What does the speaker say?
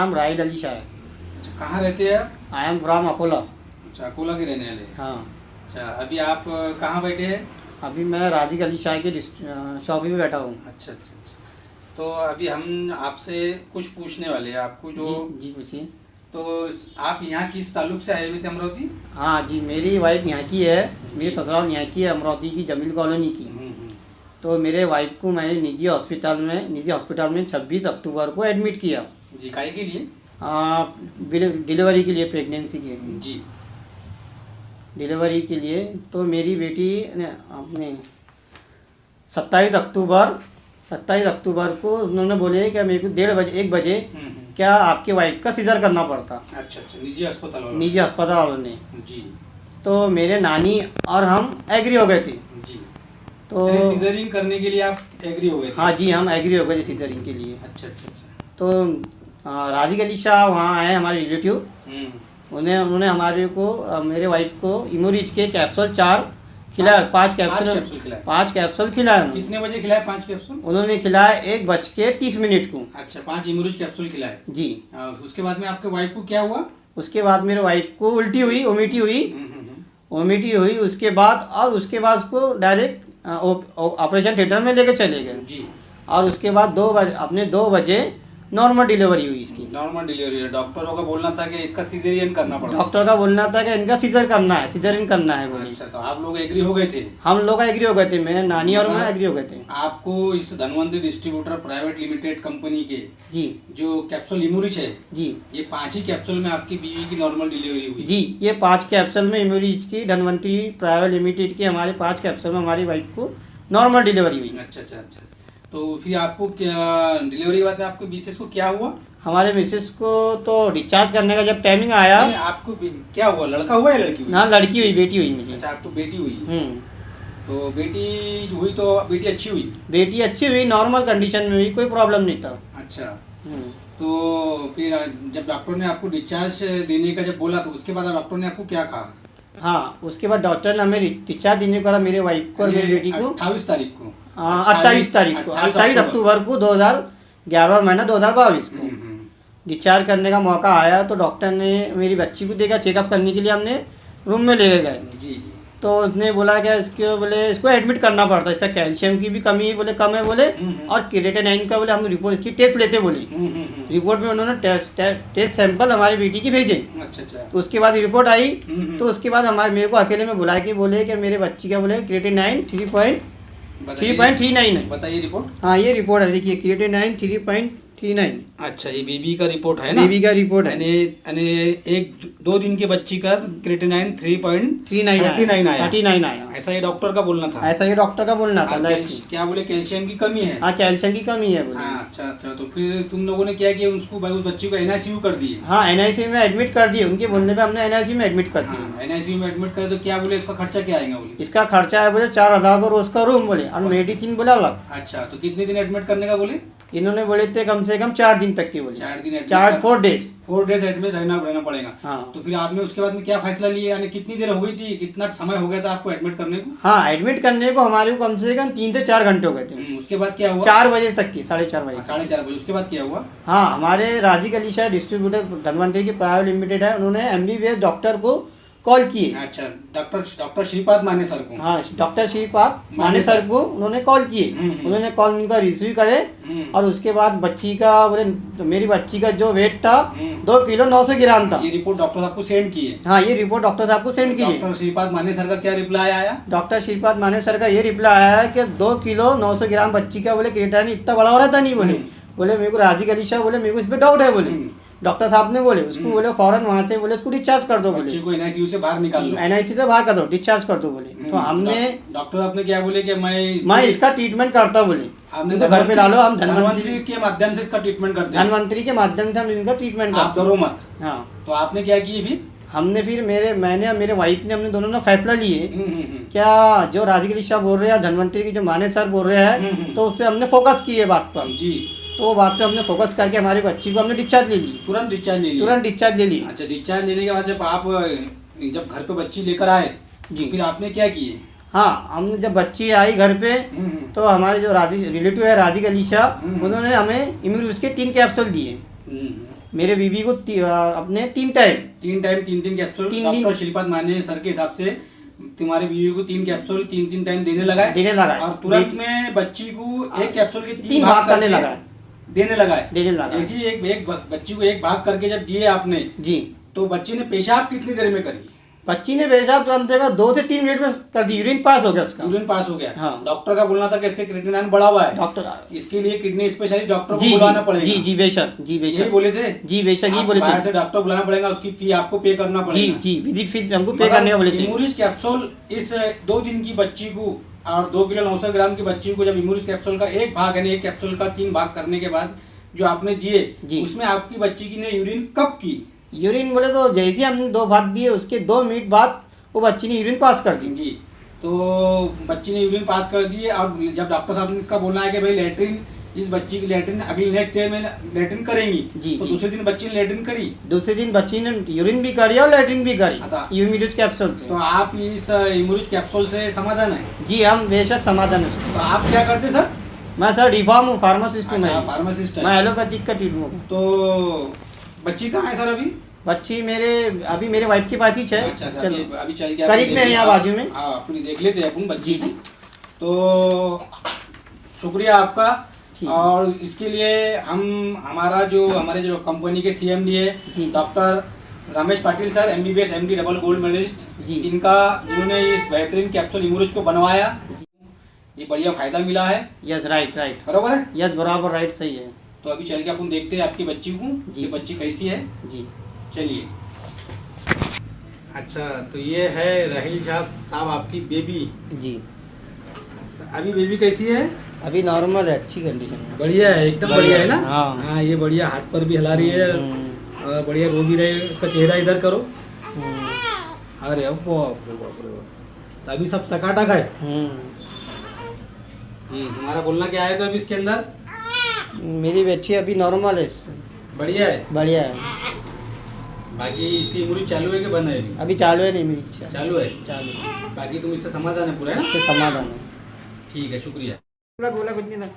नाम राहिल अली शाह है। अच्छा, कहाँ रहते हैं आप? I am from Akola. अच्छा, अकोला के रहने वाले। हाँ, अच्छा, अभी आप कहाँ बैठे हैं? अभी मैं राधिक अली शाह के शॉप में बैठा हूँ। अच्छा अच्छा अच्छा। तो अभी हम आपसे कुछ पूछने वाले हैं आपको जो। जी पूछिए। तो आप यहाँ किस ताल्लुक से आए हुए थे अमरावती? हाँ जी, मेरी वाइफ यहाँ की है, मेरी ससुराल यहाँ की है, अमरावती की जमील कॉलोनी की। तो मेरे वाइफ को मैंने निजी हॉस्पिटल में 26 अक्टूबर को एडमिट किया। जी, काहे के लिए? डिलीवरी के लिए, प्रेगनेंसी के लिए। जी। डिलीवरी के लिए। तो मेरी बेटी ने अपने 27 अक्टूबर को उन्होंने बोले कि मेरे को 1:30 बजे क्या आपके वाइफ का सीजर करना पड़ता। अच्छा अच्छा, निजी अस्पताल वालों? निजी अस्पताल वालों ने। जी। तो मेरे नानी और हम एग्री हो गए थे। जी। तो सीजरिंग करने के लिए आप एग्री हो गए थे? हाँ जी, हम एग्री हो गए थे सीजरिंग के लिए। अच्छा अच्छा अच्छा। तो राधिक अली शाह वहाँ आए, हमारे रिलेटिव। उन्होंने हमारे को मेरे वाइफ को इमोरिज के कैप्सूल 4 खिलाया, 5 कैप्सूल खिलाया। कितने बजे खिलाए 5 कैप्सूल? उन्होंने खिलाया 1:30 को। अच्छा, 5 इमोरिज कैप्सूल खिलाए जी। उसके बाद में आपके वाइफ को क्या हुआ? उसके बाद मेरे वाइफ को उल्टी हुई, वोमिटी हुई। उसके बाद उसको डायरेक्ट ऑपरेशन थिएटर में लेके चले गए जी। और उसके बाद 2 बजे नॉर्मल डिलीवरी हुई इसकी। नॉर्मल डिलीवरी है। डॉक्टरों का बोलना था कि इसका सीजरियन करना पड़ा। डॉक्टर का बोलना था कि इनका सीजरिन करना है बोली। अच्छा, तो आप लोग एग्री हो गए थे? हम लोग एग्री हो गए थे, मेरे नानी और मैं एग्री हो गए थे। आपको इस Dhanvantari distributor private limited company के जी जो कैप्सूल इमोरिज है जी, ये 5 ही कैप्सूल में आपकी बीवी की नॉर्मल डिलीवरी हुई? जी, ये 5 कैप्सूल में इमोरिज की धनवंतरी प्राइवेट लिमिटेड की हमारे 5 कैप्सूल में हमारी वाइफ को नॉर्मल डिलीवरी हुई। अच्छा अच्छा अच्छा। तो फिर आपको क्या डिलीवरी के बाद आपके मिसेस को क्या हुआ? हमारे मिसेस को तो डिस्चार्ज करने का जब टाइमिंग आया। आपको क्या हुआ, लड़का हुआ या लड़की हुई? ना, लड़की हुई, बेटी हुई मुझे। अच्छा, आपको बेटी हुई। तो बेटी हुई तो बेटी अच्छी हुई? बेटी अच्छी हुई, नॉर्मल कंडीशन में हुई, कोई प्रॉब्लम नहीं था। अच्छा। तो फिर जब डॉक्टर ने आपको डिस्चार्ज देने का जब बोला तो उसके बाद डॉक्टर ने आपको क्या कहा? हाँ, उसके बाद डॉक्टर ने हमें डिस्चार्ज देने को मेरे वाइफ को और मेरी बेटी को 28 तारीख को 28 अक्टूबर को 2011 महीना 2022 को डिस्चार्ज करने का मौका आया। तो डॉक्टर ने मेरी बच्ची को देखा, चेकअप करने के लिए हमने रूम में ले गए। जी। तो उसने बोला कि इसको एडमिट करना पड़ता है, इसका कैल्शियम की भी कमी बोले कम है बोले, और क्रिएटिनिन का बोले हम रिपोर्ट इसकी टेस्ट लेते बोली। रिपोर्ट में उन्होंने टेस्ट सैंपल हमारी बेटी की भेजे। अच्छा। तो उसके बाद रिपोर्ट आई। तो उसके बाद मेरे को अकेले में बुलाया कि बोले कि मेरे बच्ची का बोले क्रिएटिनिन 3.39 है। बताइए रिपोर्ट। हाँ, ये रिपोर्ट है, देखिए क्रिएटिनिन 3.39। अच्छा, ये बेबी का रिपोर्ट है ना? बेबी का रिपोर्ट है। यानी 1-2 दिन के बच्ची का क्रिएटिनिन 3.39 आया। ऐसा ये डॉक्टर का बोलना था? ऐसा ये डॉक्टर का बोलना था। क्या बोले, कैल्शियम की कमी है? हाँ, कैल्शियम की कमी है बोले। अच्छा अच्छा। तो फिर तुम लोगों ने क्या किया, उस बच्ची को NICU कर दिए? हाँ, NICU में एडमिट कर दिए। उनके बोलने पे हमने NICU में एडमिट कर दिए। NICU में एडमिट कर। तो क्या बोले, इसका खर्चा क्या आएगा बोले? इसका खर्चा है बोले 4000 पर रोज का रूम बोले, और मेडिसिन बोला अलग। अच्छा, तो कितने दिन एडमिट करने का बोले? इन्होंने बोले थे कम से कम 4 दिन तक की बोले। 4 डेज 4 डेज एडमिट रहना पड़ेगा। हाँ। तो फिर आपने उसके बाद में क्या फैसला लिया, यानी कितनी देर हो गई थी, कितना समय हो गया था आपको एडमिट करने को? हाँ, एडमिट करने को हमारे को कम से कम 3 से 4 घंटे हो गए थे। उसके बाद क्या हुआ? 4 बजे तक की, 4:30 बजे। 4:30 बजे। उसके बाद क्या हुआ? हाँ, हमारे राधिक अली शाह डिस्ट्रीब्यूटर धनवंतरी की प्राइवेट लिमिटेड है, उन्होंने MBBS डॉक्टर को कॉल किए। अच्छा, डॉक्टर श्रीपाद माने सर को? हाँ, डॉक्टर श्रीपाद माने सर को उन्होंने कॉल किए। उन्होंने कॉल उनका रिसीव करे, और उसके बाद बच्ची का बोले, तो मेरी बच्ची का जो वेट था 2 किलो 900 ग्राम था। ये रिपोर्ट डॉक्टर साहब को सेंड की है? हाँ, ये रिपोर्ट डॉक्टर साहब को सेंड की है। डॉक्टर श्रीपाद माने सर का क्या रिप्लाई आया? डॉक्टर श्रीपाद माने सर का ये रिप्लाई आया है कि 2 किलो 900 ग्राम बच्ची का बोले क्रिएटिनिन इतना बड़ा हो रहा था नहीं बोले मेरे को राधिक अली शाह बोले मेरे को इस पर डाउट है बोले। डॉक्टर साहब ने बोले उसको बोले फौरन वहाँ से बोले उसको डिस्चार्ज कर दो बोले, बच्चे को NICU से बाहर निकाल लो, NICU से बाहर कर दो, डिस्चार्ज कर दो बोले। तो हमने डॉक्टर साहब ने क्या बोले कि मैं इसका ट्रीटमेंट करता बोले, आपने तो घर पे ला लो, हम धनवंतरी के माध्यम से इसका ट्रीटमेंट करते हैं। धनवंतरी के माध्यम से हम इनका ट्रीटमेंट करते हैं, डरो मत। हाँ, तो आपने क्या किए फिर? हमने फिर मैंने और मेरे वाइफ ने, हमने दोनों ने फैसला लिए क्या जो राधिक अली शाह बोल रहे हैं, धनवंतरी की जो माने सर बोल रहे हैं, तो उस पर हमने फोकस किए बात पर जी। तो वो बात पे हमने फोकस करके हमारी बच्ची को हमने डिस्चार्ज ले ली, तुरंत डिस्चार्ज ले ली। अच्छा, डिस्चार्ज लेने के बाद जब घर पे बच्ची लेकर आए जी, फिर आपने क्या किए? हाँ, हमने जब बच्ची आई घर पे तो हमारे जो रिलेटिव है राधिक अली शाह, उन्होंने हमें इम्यूनिटी के 3 कैप्सूल दिए। मेरे बीबी को अपने 3 टाइम 3 कैप्सूल डॉक्टर श्रीपाद माने सर के हिसाब से तुम्हारी बीवी को 3 कैप्सूल 3 टाइम देने लगा और तुरंत में बच्ची को 1 कैप्सूल के 3 भाग करने देने लगा जैसे एक बच्ची को 1 भाग करके जब दिए आपने जी, तो बच्ची ने पेशाब कितनी देर में करी? बच्ची ने पेशाब कम से कम 2 से 3 मिनट में कर दी, यूरिन पास हो गया उसका। यूरिन पास हो गया। हाँ। डॉक्टर का बोलना था कि इसके क्रिएटिनिन बढ़ा हुआ है, डॉक्टर इसके लिए किडनी स्पेशलिस्ट डॉक्टर को बुलाना पड़ेगा। जी बेशक, यही बोले थे। जी बेशक, यही बोले थे। बाहर से डॉक्टर बुलाना पड़ेगा, उसकी फी आपको पे करना पड़ेगा। जी विजिट फीस हमको पे करने का बोले थे। इम्यूरिज कैप्सूल इस 2 दिन की बच्ची को और 2 किलो 900 ग्राम की बच्ची को जब इम्यूरिज कैप्सूल का 1 भाग यानी 1 कैप्सूल का 3 भाग करने के बाद जो आपने दिए, उसमें आपकी बच्ची की ने यूरिन कब की? यूरिन बोले तो जैसे हमने 2 भाग दिए उसके 2 मिनट बाद वो बच्ची ने यूरिन पास कर दी। जी, तो बच्ची ने यूरिन पास कर दी और जब डॉक्टर साहब का बोलना है कि भाई लेटरिन इस बच्ची की लेटरिन अगले नेक्स्ट डे में लेटरिन करेंगी जी, तो दूसरे दिन बच्ची ने लेटरिन करी, दूसरे दिन बच्ची ने यूरिन भी करी और लेटरिन भी करी इम्यूरिज कैप्सूल से। तो आप इस इम्यूरिज कैप्सूल से समाधान है? जी हम बेशक समाधान है। तो आप क्या करते सर? मैं सर डिफॉर्म हूँ, फार्मासिस्ट हूँ। मैं फार्मासिस्ट है। मैं एलोपैथिक का ट्रीटमेंट हूँ। तो बच्ची कहाँ है सर अभी? बच्ची अभी मेरे वाइफ के पास ही है। अच्छा, चलो अभी चल के करीब में है यहाँ बाजू में। हाँ, अपनी देख लेते हैं अपन बच्ची की। तो शुक्रिया आपका। और इसके लिए हमारे जो कंपनी के CMD है doctor Ramesh Patil sir, MBBS MD double gold medalist, जिन्होंने इस बेहतरीन कैप्सूल इम्यूरिज को बनवाया, ये बढ़िया फायदा मिला है। यस राइट बराबर है? यस बराबर राइट सही है। तो अभी चल के अपन देखते हैं आपकी बच्ची को कि बच्ची कैसी है। जी चलिए। अच्छा, तो ये है राहिल शाह साहब आपकी बेबी। जी अभी बेबी कैसी है? अभी नॉर्मल है, अच्छी कंडीशन में, बढ़िया है, एकदम बढ़िया है ना? हाँ, ये बढ़िया हाथ पर भी हिला रही है और बढ़िया रो भी रहे। उसका चेहरा इधर करो। अरे अब बाप रे बाप, अभी सब टकाटक है। तुम्हारा बोलना क्या है तो अभी इसके अंदर? मेरी बच्ची अभी नॉर्मल है, बढ़िया है। बाकी इसकी इम्यूनिटी चालू है कि बंद है? अभी चालू है। नहीं मेरी इच्छा चालू है। बाकी तुम इससे समाधान है पूरा, है ना? इससे समाधान है। ठीक है, शुक्रिया। बोला कुछ नहीं था।